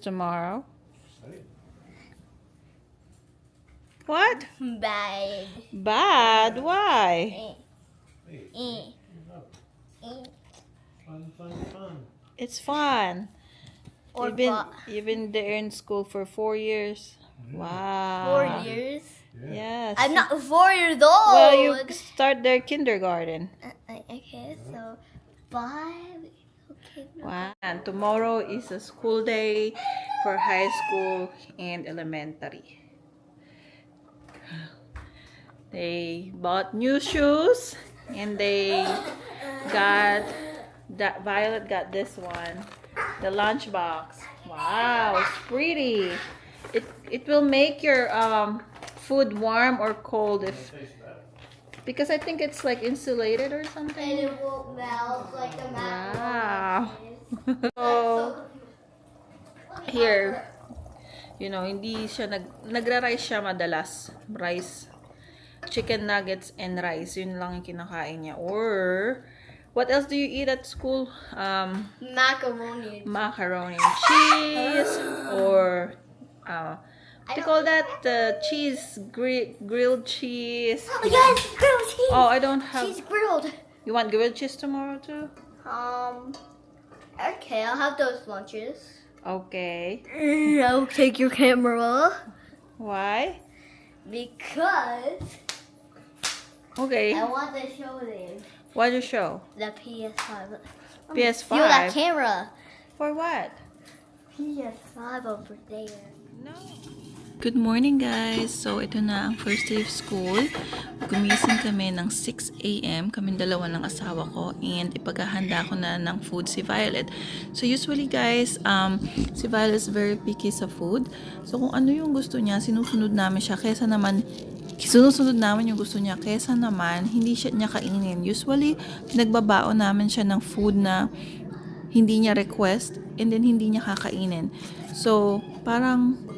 Tomorrow. What? Bad. Bad? Why? Fun. It's fun. Or You've been there in school for 4 years. Wow. 4 years. Yes. I'm not 4 years old. Well, you start their kindergarten. Okay, so 5. Okay. Wow. And tomorrow is a school day for high school and elementary. They bought new shoes and they got that Violet got this one, the lunchbox. Wow, it's pretty. It will make your food warm or cold because I think it's like insulated or And something. it won't melt like the Wow. So, Here, hindi siya nagra-rice siya madalas. Rice, chicken nuggets and rice. Yun lang yung kinakain niya. Or, what else do you eat at school? macaroni. Macaroni and cheese. Or, what do you call that? Cheese, grilled cheese. Oh yes, grilled cheese. Oh, I don't have. Cheese grilled. You want grilled cheese tomorrow too? Okay, I'll have those lunches. Okay. I'll take your camera Why? because Okay. I want to show them What do you show? the PS5. PS5? Feel that camera. For what? PS5 over there. No. Good morning guys! So ito na ang first day of school. Gumising kami ng 6 a.m. Kaming dalawa ng asawa ko and ipaghahanda ko na ng food si Violet. So usually guys, si Violet is very picky sa food. So kung ano yung gusto niya, sinusunod namin siya yung gusto niya kesa naman hindi niya kainin. Usually, nagbabaon namin siya ng food na hindi niya request and then hindi niya kakainin. So, parang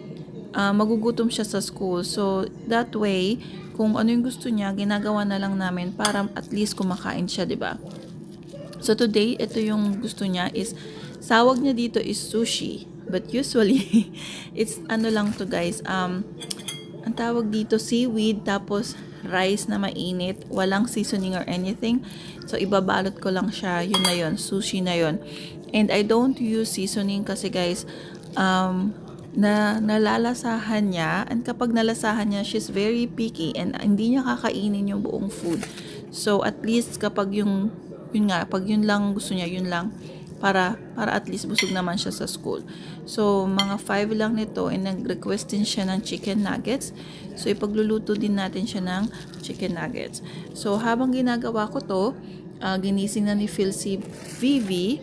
magugutom siya sa school. So, that way, kung ano yung gusto niya, ginagawa na lang namin para at least kumakain siya, di ba? So, today, ito yung gusto niya is, sawag niya dito is sushi. But usually, it's ano lang to guys, ang tawag dito, seaweed, tapos rice na mainit, walang seasoning or anything. So, ibabalot ko lang siya, yun na yun, sushi na yun. And I don't use seasoning kasi guys, nalalasahan niya, and kapag nalasahan niya, she's very picky and hindi niya kakainin yung buong food. So at least kapag pag yun lang gusto niya, yun lang para at least busog naman siya sa school. So mga 5 lang nito and nag-request din siya ng chicken nuggets. So ipagluluto din natin siya ng chicken nuggets. So habang ginagawa ko to, ginising na ni Phil si Vivi,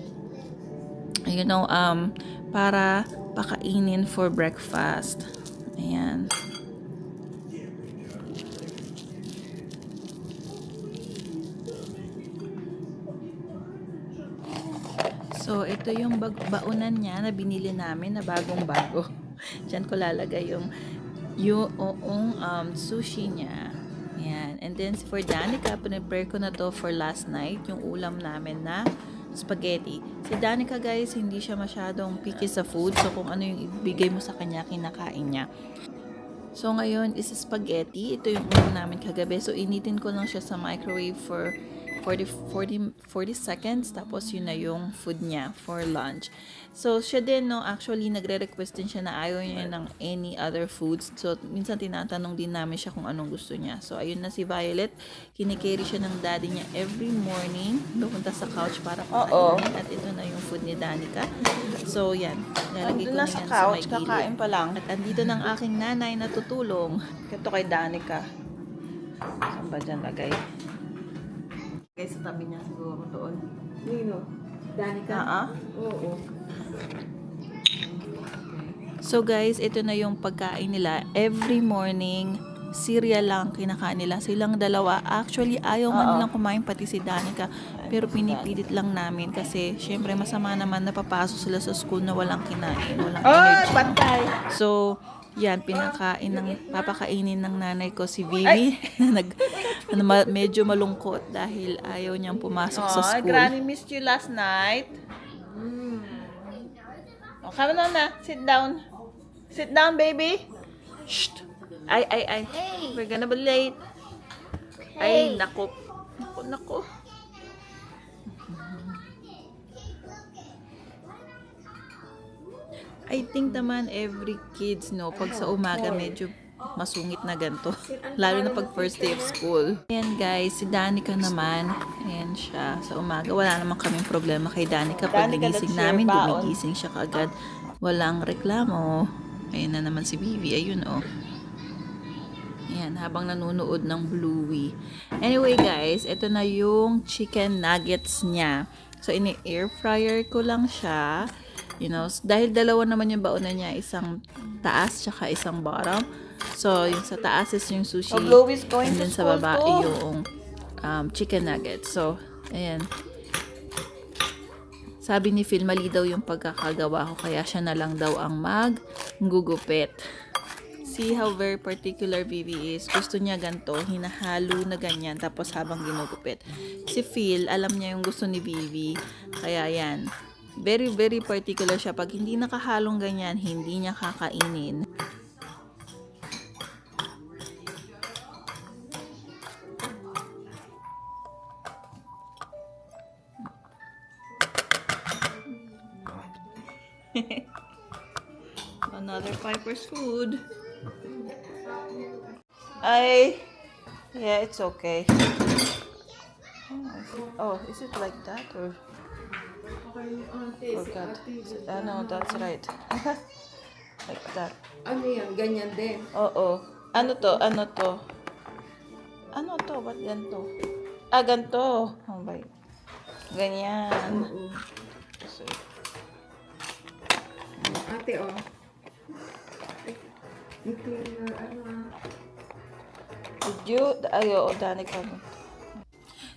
para pakainin for breakfast. Ayan. So, ito yung baunan niya na binili namin na bagong-bago. Diyan ko lalagay yung sushi niya. Ayan. And then, for Danica, pinipare ko na to for last night, yung ulam namin na spaghetti. Si Danica guys, hindi siya masyadong picky sa food. So, kung ano yung ibigay mo sa kanya, kinakain niya. So, ngayon is spaghetti. Ito yung ulam namin kagabi. So, initin ko lang siya sa microwave for 40 seconds. Tapos, yun na yung food niya for lunch. So, siya din, actually, nagre-request din siya na ayaw niya ng any other foods. So, minsan tinatanong din namin siya kung anong gusto niya. So, ayun na si Violet. Kinikerry siya ng daddy niya every morning. Pupunta sa couch para pakainin. At ito na yung food ni Danica. So, yan. Lalagay ko na yan sa may gilid. Kakain pa lang. At andito ng aking nanay na tutulong. Ito kay Danica. Saan ba dyan lagay? Guys, sa tabi niya siguro doon. Nino? Danica? Oo. So guys, ito na yung pagkain nila. Every morning, cereal lang kinakain nila. Silang dalawa. Actually, ayaw man nilang kumain pati si Danica. Pero pinipilit lang namin kasi syempre masama naman napapasok sila sa school na walang kinain. Walang energy. Patay! So, yan, papakainin ng nanay ko si Vivi. Medyo malungkot dahil ayaw niyang pumasok sa school. Granny missed you last night. Oh, come on na. Sit down. Sit down, baby. Shh. Ay. Hey. We're gonna be late. Ay, Hey. nako. Nako. I think naman every kids, no, pag sa umaga medyo masungit na ganito. Lalo na pag first day of school. Ayan guys, si Danica naman, ayan siya, sa umaga. Wala naman kaming problema kay Danica. Pag gigising namin, gumigising siya kaagad. Walang reklamo. Ayan na naman si Vivi, ayun oh. Ayan, habang nanonood ng Bluey. Anyway guys, ito na yung chicken nuggets niya. So, ini-air fryer ko lang siya. You know, dahil dalawa naman yung baonan niya, isang taas tsaka isang bottom. So, yung sa taas is yung sushi, and then sa baba yung chicken nuggets. So, ayan. Sabi ni Phil, mali daw yung pagkakagawa ko, kaya siya na lang daw ang maggugupit. See how very particular Vivi is. Gusto niya ganito, hinahalo na ganyan, tapos habang ginugupit. Si Phil, alam niya yung gusto ni Vivi, kaya yan. Very, very particular siya. Pag hindi nakahalong ganyan, hindi niya kakainin. Another Piper's food. Yeah, it's okay. Oh, is it like that or? Forgot. No, that's right. Like that. Ano yan? Ganyan din. Oo. Ano to? Ano to? Ba't ganito? Ah, ganito. Oh, bye. Ganyan. So, Ate, oh. Ito yung did you? Ayo, Danica.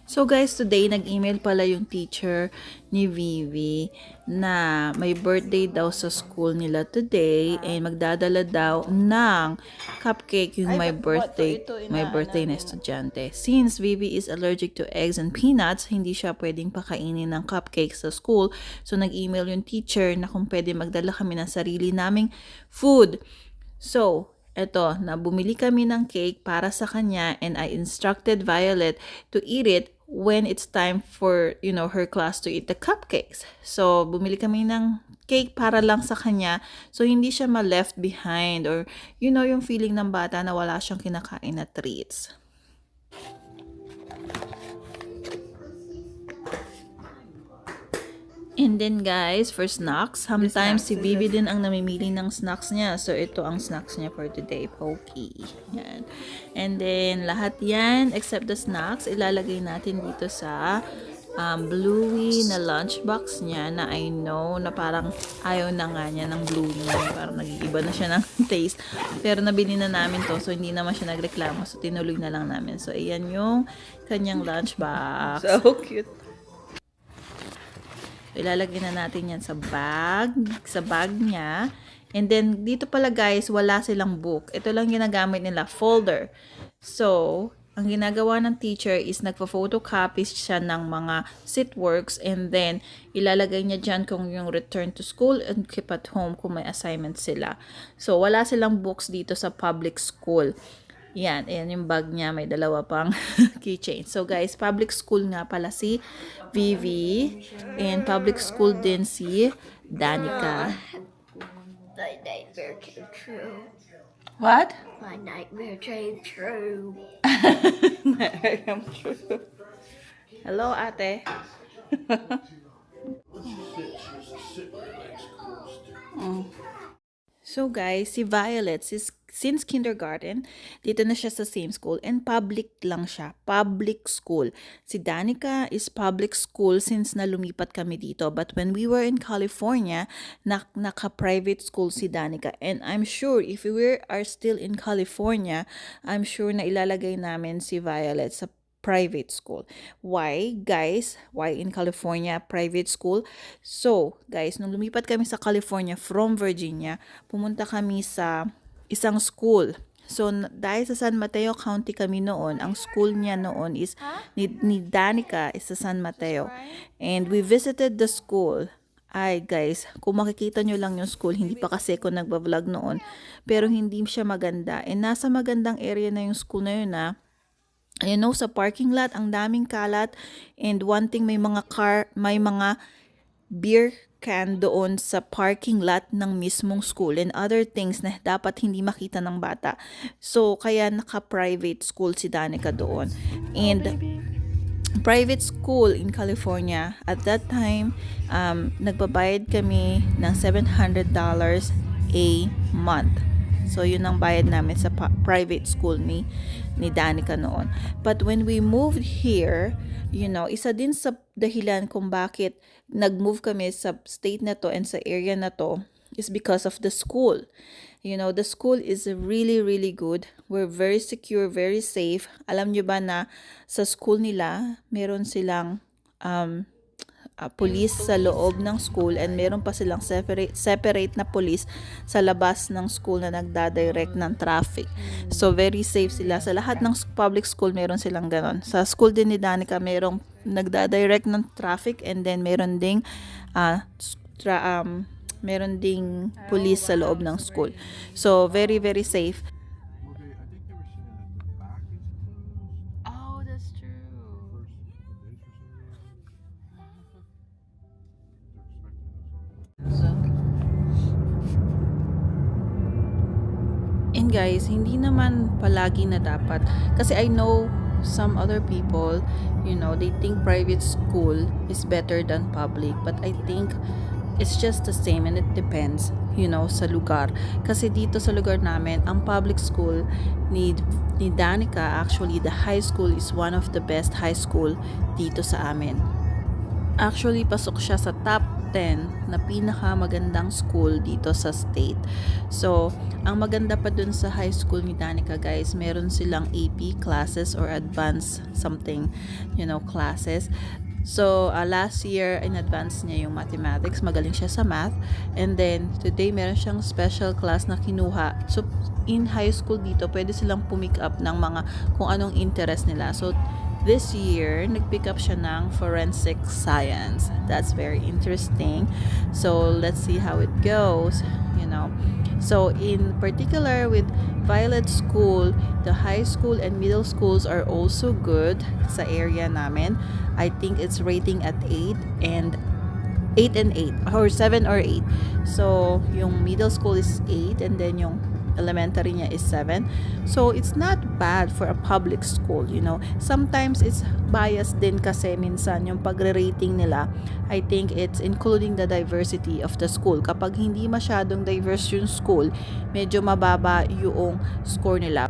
So guys, today nag-email pala yung teacher ni Vivi na may birthday daw sa school nila today and magdadala daw ng cupcake yung may birthday na estudyante. Since Vivi is allergic to eggs and peanuts, hindi siya pwedeng pakainin ng cupcake sa school. So nag-email yung teacher na kung pwede magdala kami ng sarili naming food. So, eto, na bumili kami ng cake para sa kanya and I instructed Violet to eat it when it's time for, you know, her class to eat the cupcakes. So, bumili kami ng cake para lang sa kanya so hindi siya ma-left behind or, you know, yung feeling ng bata na wala siyang kinakain na treats. And then guys, for snacks, sometimes si Bibi din ang namimili ng snacks niya. So ito ang snacks niya for today, Pokey. Yan. And then lahat yan, except the snacks, ilalagay natin dito sa Bluey na lunchbox niya na I know na parang ayaw na nga niya ng Bluey niya. Parang nag-iiba na siya ng taste. Pero nabili na namin to, so hindi naman siya nagreklamo. So tinuloy na lang namin. So ayan yung kanyang lunchbox. So cute. Ilalagay na natin yan sa bag niya. And then, dito pala guys, wala silang book. Ito lang ginagamit nila, folder. So, ang ginagawa ng teacher is nagpa-photocopy siya ng mga sitworks and then ilalagay niya dyan kung yung return to school and keep at home kung may assignment sila. So, wala silang books dito sa public school. Yan, ayan yung bag niya. May dalawa pang keychain. So guys, public school nga pala si Vivi. And public school din si Danica. My nightmare came true. What? My nightmare came true. Hello, ate. So guys, si Violet, since kindergarten, dito na siya sa same school and public lang siya, public school. Si Danica is public school since na lumipat kami dito. But when we were in California, naka-private school si Danica. And I'm sure if we are still in California, I'm sure na ilalagay namin si Violet sa private school. Why, guys? Why in California private school? So, guys, nung lumipat kami sa California from Virginia, pumunta kami sa isang school. So, dahil sa San Mateo County kami noon, ang school niya noon is, ni Danica is sa San Mateo. And we visited the school. Ay guys, kung makikita nyo lang yung school, hindi pa kasi ako nagbablog noon, pero hindi siya maganda. Nasa magandang area na yung school na yun sa parking lot, ang daming kalat, and one thing, may mga beer can doon sa parking lot ng mismong school and other things na dapat hindi makita ng bata. So, kaya naka-private school si Danica doon. And private school in California, at that time, nagbabayad kami ng $700 a month. So, yun ang bayad namin sa private school ni Danica noon. But when we moved here, isa din sa dahilan kung bakit nag-move kami sa state na to and sa area na to is because of the school. The school is really, really good. We're very secure, very safe. Alam nyo ba na sa school nila, meron silang police sa loob ng school and meron pa silang separate na police sa labas ng school na nagdadirect ng traffic. So, very safe sila. Sa lahat ng public school, meron silang ganon. Sa school din ni Danica, merong nagdadirect ng traffic and then meron ding police sa loob ng school. So, very, very safe. Oh, that's true. And guys, hindi naman palagi na dapat. Kasi I know some other people, they think private school is better than public. But I think it's just the same and it depends, sa lugar. Kasi dito sa lugar namin, ang public school ni Danica, actually, the high school is one of the best high school dito sa amin. Actually, pasok siya sa top 10 na pinakamagandang school dito sa state. So, ang maganda pa dun sa high school ni Danica, guys, meron silang AP classes or advanced something, classes. So, last year, in advance niya yung mathematics. Magaling siya sa math. And then, today, meron siyang special class na kinuha. So, in high school dito, pwede silang pumick up ng mga kung anong interest nila. So, this year, nag-pick up siya ng forensic science. That's very interesting. So, let's see how it goes, So, in particular with Violet School, the high school and middle schools are also good sa area namin. I think it's rating at 8 and 8 or 7 or 8. So, yung middle school is 8 and then yung elementary niya is 7. So, it's not bad for a public school, Sometimes it's biased din kasi minsan yung pagre-rating nila. I think it's including the diversity of the school. Kapag hindi masyadong diverse yung school, medyo mababa yung score nila.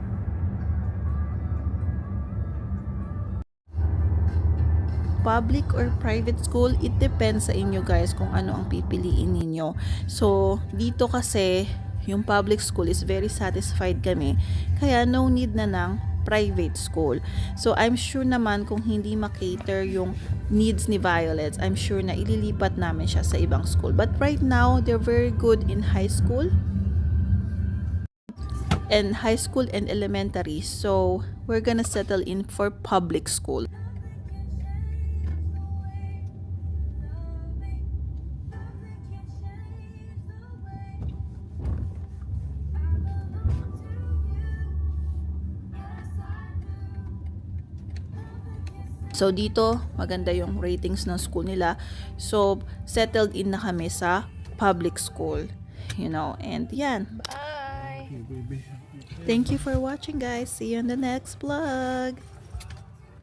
Public or private school, it depends sa inyo guys kung ano ang pipiliin ninyo. So, dito kasi yung public school is very satisfied kami. Kaya no need na ng private school. So, I'm sure naman kung hindi makater yung needs ni Violet, I'm sure na ililipat namin siya sa ibang school. But right now, they're very good in high school and elementary. So, we're gonna settle in for public school. So, dito, maganda yung ratings ng school nila. So, settled in na kami sa public school. And yan. Bye. Thank you for watching, guys. See you in the next vlog.